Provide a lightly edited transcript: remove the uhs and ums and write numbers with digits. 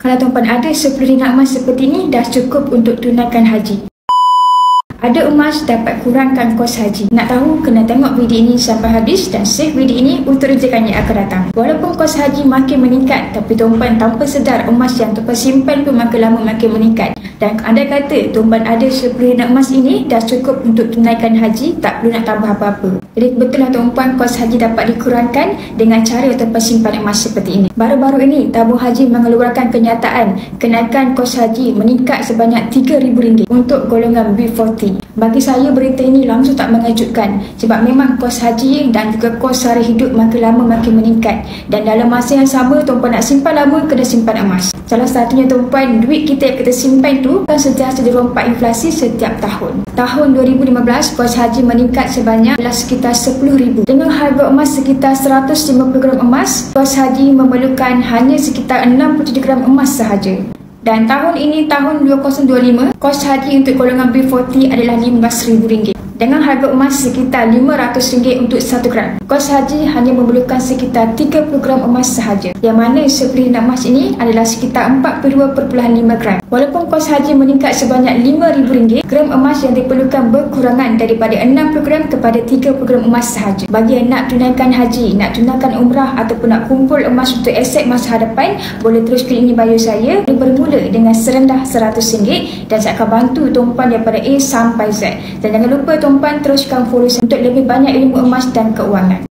Kalau tuan-puan ada 10 ringgit emas seperti ini, dah cukup untuk tunaikan haji. Ada emas dapat kurangkan kos haji. Nak tahu, kena tengok video ini sampai habis dan save video ini untuk rezekinya akan datang. Walaupun kos haji makin meningkat, tapi tuan-puan tanpa sedar emas yang tuan-puan simpan pun makin lama makin meningkat. Dan andai kata tuan-puan ada 10 ringgit emas ini dah cukup untuk tunaikan haji, tak perlu nak tambah apa-apa. Jadi betullah tuan-puan, kos haji dapat dikurangkan dengan cara tuan-puan simpan emas seperti ini. Baru-baru ini tabung haji mengeluarkan kenyataan kenaikan kos haji meningkat sebanyak RM3,000 untuk golongan B40. Bagi saya berita ini langsung tak mengejutkan sebab memang kos haji dan juga kos sara hidup makin lama makin meningkat, dan dalam masa yang sama tuan-puan nak simpan lama kena simpan emas. Salah satunya tuan-puan, duit kita yang kita simpan tu kan sentiasa dirompak inflasi setiap tahun. Tahun 2015 kos haji meningkat sebanyak sekitar RM10,000. Dengan harga emas sekitar 150 gram emas, kos haji memerlukan hanya sekitar 67 gram emas sahaja. Dan tahun ini, tahun 2025, kos haji untuk golongan B40 adalah RM15,000. Dengan harga emas sekitar RM500 untuk 1 gram. Kos haji hanya memerlukan sekitar 30 gram emas sahaja. Yang mana 10 ringgit emas ini adalah sekitar 42.5 gram. Walaupun kos haji meningkat sebanyak RM5,000, gram emas yang diperlukan berkurangan daripada 60 gram kepada 30 gram emas sahaja. Bagi yang nak tunaikan haji, nak tunaikan umrah ataupun nak kumpul emas untuk aset masa hadapan, boleh terus klik ini bio saya. Bermula dengan serendah RM100 dan saya akan bantu tuan-puan daripada A sampai Z. Dan jangan lupa tuan-puan teruskan follow saya untuk lebih banyak ilmu emas dan keuangan.